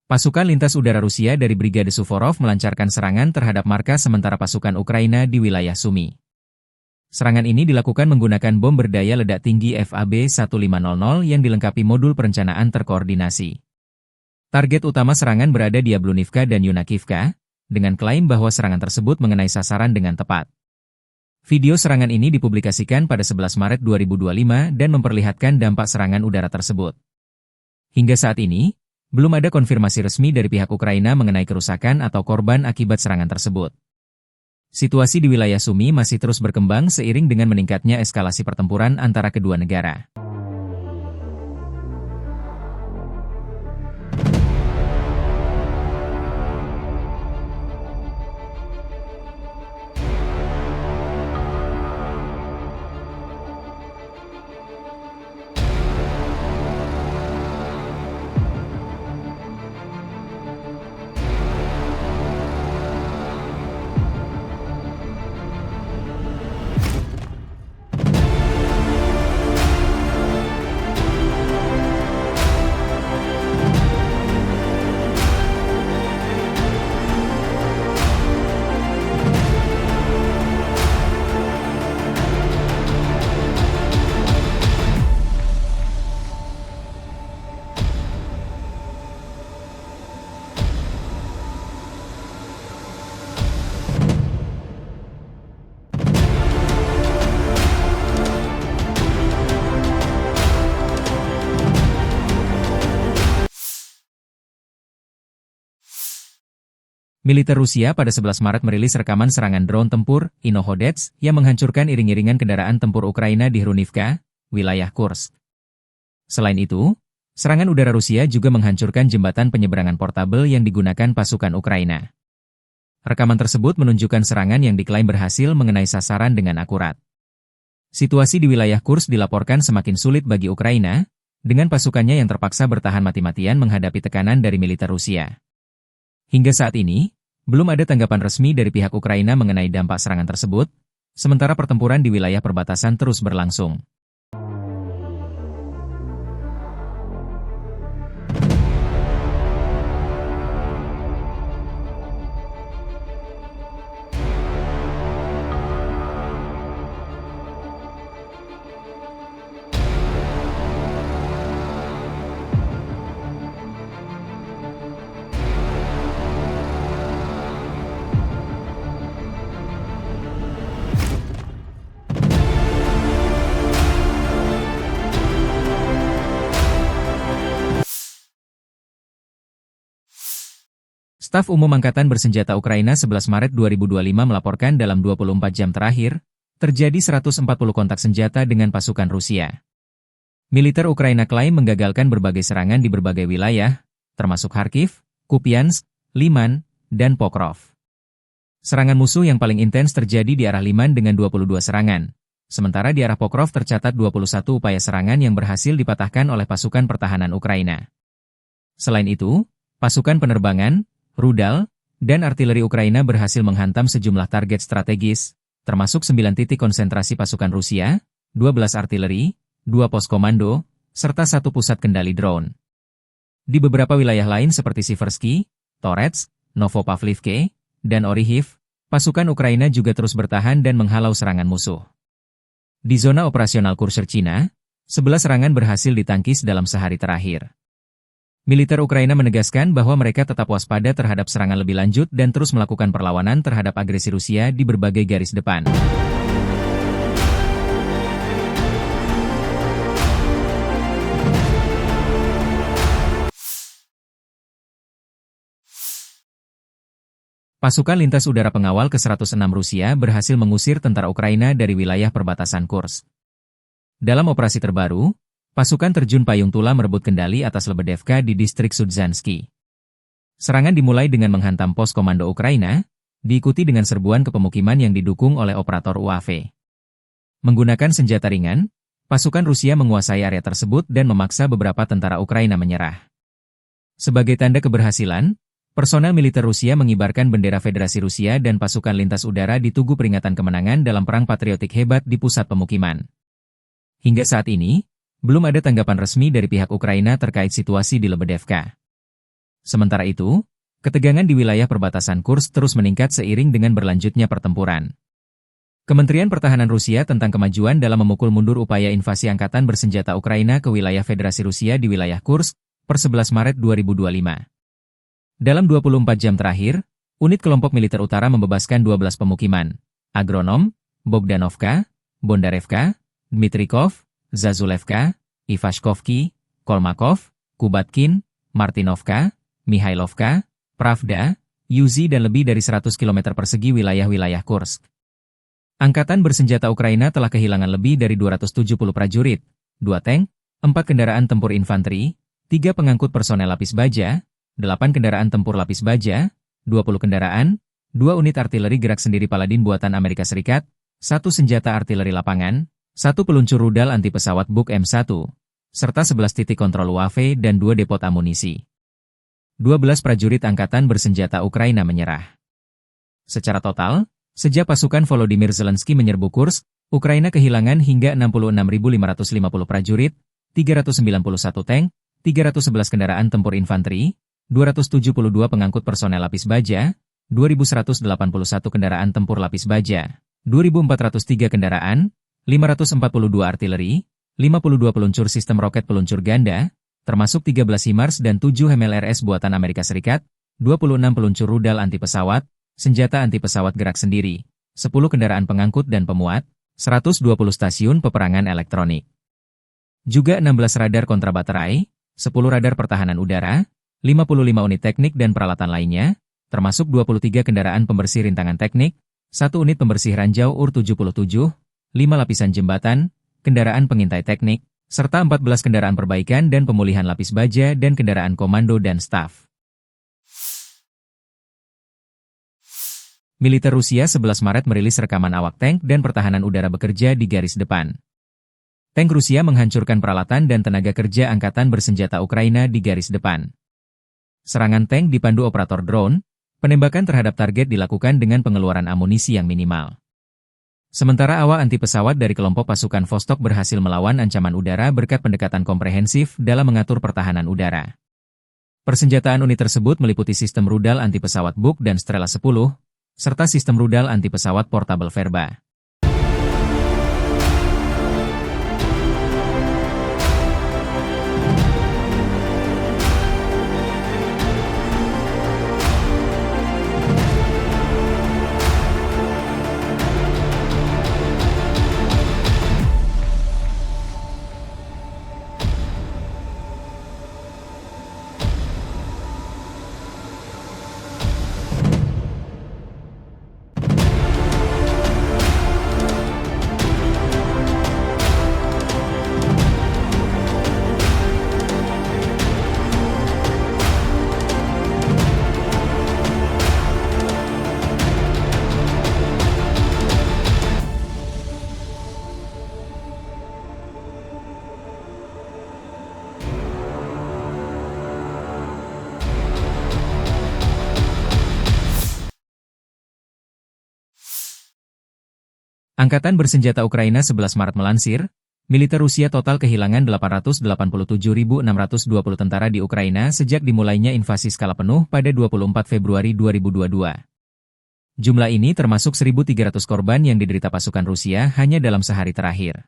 Pasukan lintas udara Rusia dari Brigade Suvorov melancarkan serangan terhadap markas sementara pasukan Ukraina di wilayah Sumy. Serangan ini dilakukan menggunakan bom berdaya ledak tinggi FAB-1500 yang dilengkapi modul perencanaan terkoordinasi. Target utama serangan berada di Yablunivka dan Yunakivka, dengan klaim bahwa serangan tersebut mengenai sasaran dengan tepat. Video serangan ini dipublikasikan pada 11 Maret 2025 dan memperlihatkan dampak serangan udara tersebut. Hingga saat ini, belum ada konfirmasi resmi dari pihak Ukraina mengenai kerusakan atau korban akibat serangan tersebut. Situasi di wilayah Sumy masih terus berkembang seiring dengan meningkatnya eskalasi pertempuran antara kedua negara. Militer Rusia pada 11 Maret merilis rekaman serangan drone tempur, Inohodets, yang menghancurkan iring-iringan kendaraan tempur Ukraina di Hrunivka, wilayah Kursk. Selain itu, serangan udara Rusia juga menghancurkan jembatan penyeberangan portabel yang digunakan pasukan Ukraina. Rekaman tersebut menunjukkan serangan yang diklaim berhasil mengenai sasaran dengan akurat. Situasi di wilayah Kursk dilaporkan semakin sulit bagi Ukraina, dengan pasukannya yang terpaksa bertahan mati-matian menghadapi tekanan dari militer Rusia. Hingga saat ini, belum ada tanggapan resmi dari pihak Ukraina mengenai dampak serangan tersebut, sementara pertempuran di wilayah perbatasan terus berlangsung. Staf Umum Angkatan Bersenjata Ukraina 11 Maret 2025 melaporkan dalam 24 jam terakhir, terjadi 140 kontak senjata dengan pasukan Rusia. Militer Ukraina klaim menggagalkan berbagai serangan di berbagai wilayah, termasuk Kharkiv, Kupiansk, Liman, dan Pokrov. Serangan musuh yang paling intens terjadi di arah Liman dengan 22 serangan, sementara di arah Pokrov tercatat 21 upaya serangan yang berhasil dipatahkan oleh pasukan pertahanan Ukraina. Selain itu, pasukan penerbangan, rudal, dan artileri Ukraina berhasil menghantam sejumlah target strategis, termasuk 9 titik konsentrasi pasukan Rusia, 12 artileri, 2 pos komando, serta 1 pusat kendali drone. Di beberapa wilayah lain seperti Siversky, Torets, Novopavlivke, dan Orihiv, pasukan Ukraina juga terus bertahan dan menghalau serangan musuh. Di zona operasional Kursk-Cina, 11 serangan berhasil ditangkis dalam sehari terakhir. Militer Ukraina menegaskan bahwa mereka tetap waspada terhadap serangan lebih lanjut dan terus melakukan perlawanan terhadap agresi Rusia di berbagai garis depan. Pasukan lintas udara pengawal ke-106 Rusia berhasil mengusir tentara Ukraina dari wilayah perbatasan Kursk. Dalam operasi terbaru, pasukan terjun payung tula merebut kendali atas Lebedevka di distrik Sudzansky. Serangan dimulai dengan menghantam pos komando Ukraina, diikuti dengan serbuan ke pemukiman yang didukung oleh operator UAV. Menggunakan senjata ringan, pasukan Rusia menguasai area tersebut dan memaksa beberapa tentara Ukraina menyerah. Sebagai tanda keberhasilan, personel militer Rusia mengibarkan bendera Federasi Rusia dan pasukan lintas udara di Tugu Peringatan Kemenangan dalam perang patriotik hebat di pusat pemukiman. Hingga saat ini, belum ada tanggapan resmi dari pihak Ukraina terkait situasi di Lebedevka. Sementara itu, ketegangan di wilayah perbatasan Kursk terus meningkat seiring dengan berlanjutnya pertempuran. Kementerian Pertahanan Rusia tentang kemajuan dalam memukul mundur upaya invasi angkatan bersenjata Ukraina ke wilayah Federasi Rusia di wilayah Kursk, per 11 Maret 2025. Dalam 24 jam terakhir, unit kelompok militer utara membebaskan 12 pemukiman, Agronom, Bogdanovka, Bondarevka, Dmitrikov, Zazulevka, Ivashkovki, Kolmakov, Kubatkin, Martinovka, Mihailovka, Pravda, Yuzi dan lebih dari 100 km persegi wilayah-wilayah Kursk. Angkatan bersenjata Ukraina telah kehilangan lebih dari 270 prajurit, 2 tank, 4 kendaraan tempur infanteri, 3 pengangkut personel lapis baja, 8 kendaraan tempur lapis baja, 20 kendaraan, 2 unit artileri gerak sendiri Paladin buatan Amerika Serikat, 1 senjata artileri lapangan, 1 peluncur rudal anti pesawat Buk M1, serta 11 titik kontrol UAV dan 2 depot amunisi. 12 prajurit angkatan bersenjata Ukraina menyerah. Secara total, sejak pasukan Volodymyr Zelensky menyerbu Kursk, Ukraina kehilangan hingga 66.550 prajurit, 391 tank, 311 kendaraan tempur infanteri, 272 pengangkut personel lapis baja, 2.181 kendaraan tempur lapis baja, 2.403 kendaraan, 542 artileri, 52 peluncur sistem roket peluncur ganda, termasuk 13 HIMARS dan 7 HMLRS buatan Amerika Serikat, 26 peluncur rudal anti pesawat, senjata anti pesawat gerak sendiri, 10 kendaraan pengangkut dan pemuat, 120 stasiun peperangan elektronik. Juga 16 radar kontrabaterai, 10 radar pertahanan udara, 55 unit teknik dan peralatan lainnya, termasuk 23 kendaraan pembersih rintangan teknik, 1 unit pembersih ranjau UR-77, 5 lapisan jembatan, kendaraan pengintai teknik, serta 14 kendaraan perbaikan dan pemulihan lapis baja dan kendaraan komando dan staf. Militer Rusia 11 Maret merilis rekaman awak tank dan pertahanan udara bekerja di garis depan. Tank Rusia menghancurkan peralatan dan tenaga kerja angkatan bersenjata Ukraina di garis depan. Serangan tank dipandu operator drone, penembakan terhadap target dilakukan dengan pengeluaran amunisi yang minimal. Sementara awak anti pesawat dari kelompok pasukan Vostok berhasil melawan ancaman udara berkat pendekatan komprehensif dalam mengatur pertahanan udara. Persenjataan unit tersebut meliputi sistem rudal anti pesawat Buk dan Strela 10, serta sistem rudal anti pesawat portable Verba. Angkatan bersenjata Ukraina 11 Maret melansir, militer Rusia total kehilangan 887.620 tentara di Ukraina sejak dimulainya invasi skala penuh pada 24 Februari 2022. Jumlah ini termasuk 1.300 korban yang diderita pasukan Rusia hanya dalam sehari terakhir.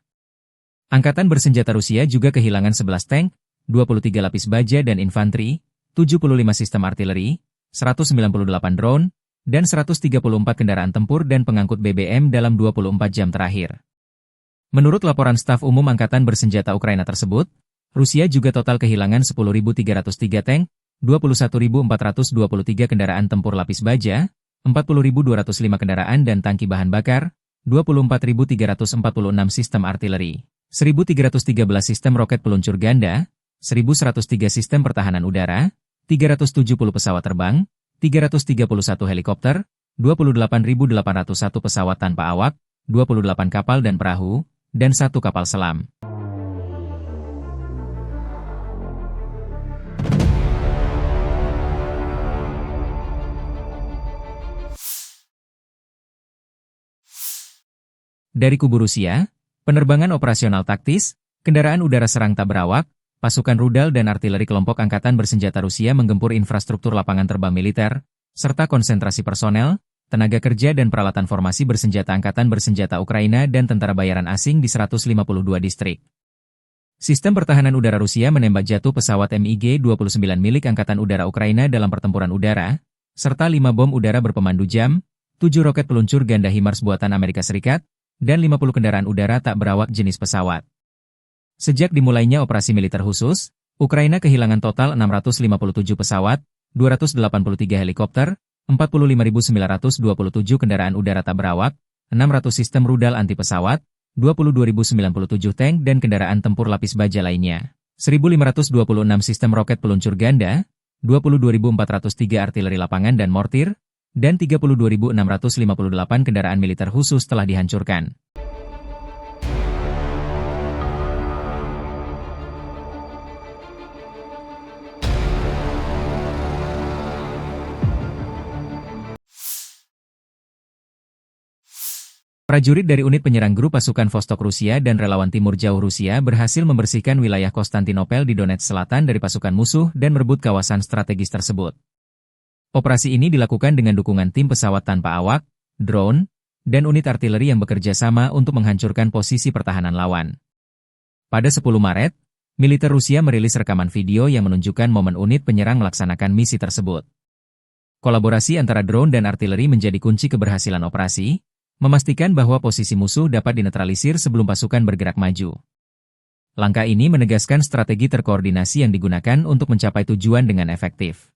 Angkatan bersenjata Rusia juga kehilangan 11 tank, 23 lapis baja dan infanteri, 75 sistem artileri, 198 drone, dan 134 kendaraan tempur dan pengangkut BBM dalam 24 jam terakhir. Menurut laporan staf umum Angkatan bersenjata Ukraina tersebut, Rusia juga total kehilangan 10.303 tank, 21.423 kendaraan tempur lapis baja, 40.205 kendaraan dan tangki bahan bakar, 24.346 sistem artileri, 1.313 sistem roket peluncur ganda, 1.103 sistem pertahanan udara, 370 pesawat terbang, 331 helikopter, 28.801 pesawat tanpa awak, 28 kapal dan perahu, dan 1 kapal selam. Dari kubu Rusia, penerbangan operasional taktis, kendaraan udara serang tak berawak, pasukan rudal dan artileri kelompok angkatan bersenjata Rusia menggempur infrastruktur lapangan terbang militer, serta konsentrasi personel, tenaga kerja dan peralatan formasi bersenjata angkatan bersenjata Ukraina dan tentara bayaran asing di 152 distrik. Sistem pertahanan udara Rusia menembak jatuh pesawat MiG-29 milik Angkatan Udara Ukraina dalam pertempuran udara, serta 5 bom udara berpemandu jam, 7 roket peluncur ganda HIMARS buatan Amerika Serikat, dan 50 kendaraan udara tak berawak jenis pesawat. Sejak dimulainya operasi militer khusus, Ukraina kehilangan total 657 pesawat, 283 helikopter, 45.927 kendaraan udara tak berawak, 600 sistem rudal anti-pesawat, 22.097 tank dan kendaraan tempur lapis baja lainnya, 1.526 sistem roket peluncur ganda, 22.403 artileri lapangan dan mortir, dan 32.658 kendaraan militer khusus telah dihancurkan. Prajurit dari unit penyerang grup pasukan Vostok Rusia dan relawan Timur Jauh Rusia berhasil membersihkan wilayah Konstantinopel di Donetsk Selatan dari pasukan musuh dan merebut kawasan strategis tersebut. Operasi ini dilakukan dengan dukungan tim pesawat tanpa awak, drone, dan unit artileri yang bekerja sama untuk menghancurkan posisi pertahanan lawan. Pada 10 Maret, militer Rusia merilis rekaman video yang menunjukkan momen unit penyerang melaksanakan misi tersebut. Kolaborasi antara drone dan artileri menjadi kunci keberhasilan operasi, memastikan bahwa posisi musuh dapat dinetralisir sebelum pasukan bergerak maju. Langkah ini menegaskan strategi terkoordinasi yang digunakan untuk mencapai tujuan dengan efektif.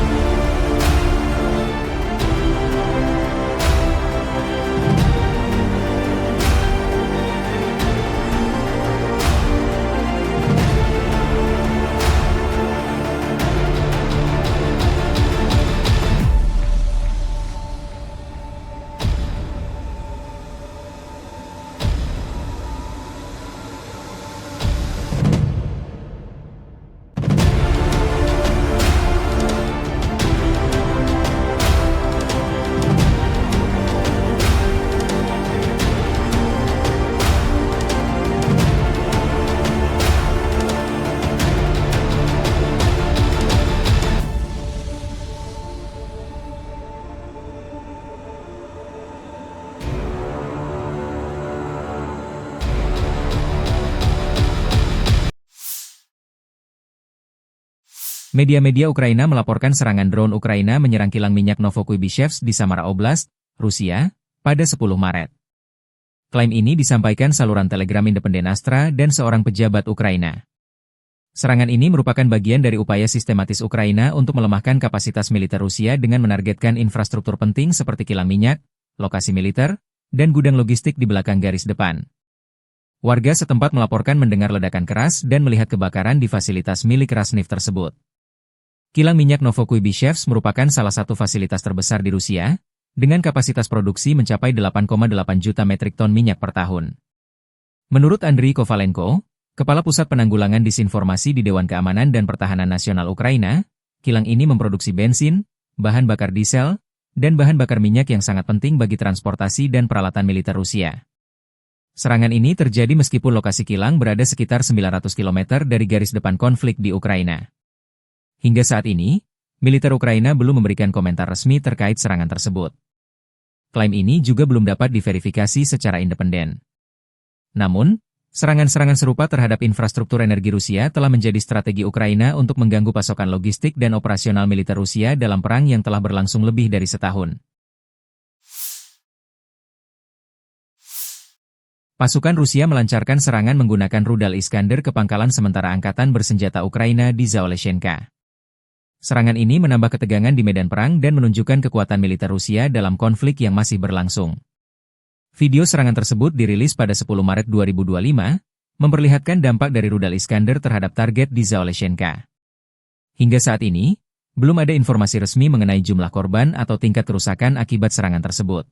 Media-media Ukraina melaporkan serangan drone Ukraina menyerang kilang minyak Novokuibishevsk di Samara Oblast, Rusia, pada 10 Maret. Klaim ini disampaikan saluran Telegram independen Astra dan seorang pejabat Ukraina. Serangan ini merupakan bagian dari upaya sistematis Ukraina untuk melemahkan kapasitas militer Rusia dengan menargetkan infrastruktur penting seperti kilang minyak, lokasi militer, dan gudang logistik di belakang garis depan. Warga setempat melaporkan mendengar ledakan keras dan melihat kebakaran di fasilitas milik Rasneft tersebut. Kilang minyak Novokuibishevsk merupakan salah satu fasilitas terbesar di Rusia, dengan kapasitas produksi mencapai 8,8 juta metrik ton minyak per tahun. Menurut Andriy Kovalenko, Kepala Pusat Penanggulangan Disinformasi di Dewan Keamanan dan Pertahanan Nasional Ukraina, kilang ini memproduksi bensin, bahan bakar diesel, dan bahan bakar minyak yang sangat penting bagi transportasi dan peralatan militer Rusia. Serangan ini terjadi meskipun lokasi kilang berada sekitar 900 km dari garis depan konflik di Ukraina. Hingga saat ini, militer Ukraina belum memberikan komentar resmi terkait serangan tersebut. Klaim ini juga belum dapat diverifikasi secara independen. Namun, serangan-serangan serupa terhadap infrastruktur energi Rusia telah menjadi strategi Ukraina untuk mengganggu pasokan logistik dan operasional militer Rusia dalam perang yang telah berlangsung lebih dari setahun. Pasukan Rusia melancarkan serangan menggunakan rudal Iskander ke pangkalan sementara angkatan bersenjata Ukraina di Zaoleshenka. Serangan ini menambah ketegangan di medan perang dan menunjukkan kekuatan militer Rusia dalam konflik yang masih berlangsung. Video serangan tersebut dirilis pada 10 Maret 2025, memperlihatkan dampak dari rudal Iskander terhadap target di Zaoleshenka. Hingga saat ini, belum ada informasi resmi mengenai jumlah korban atau tingkat kerusakan akibat serangan tersebut.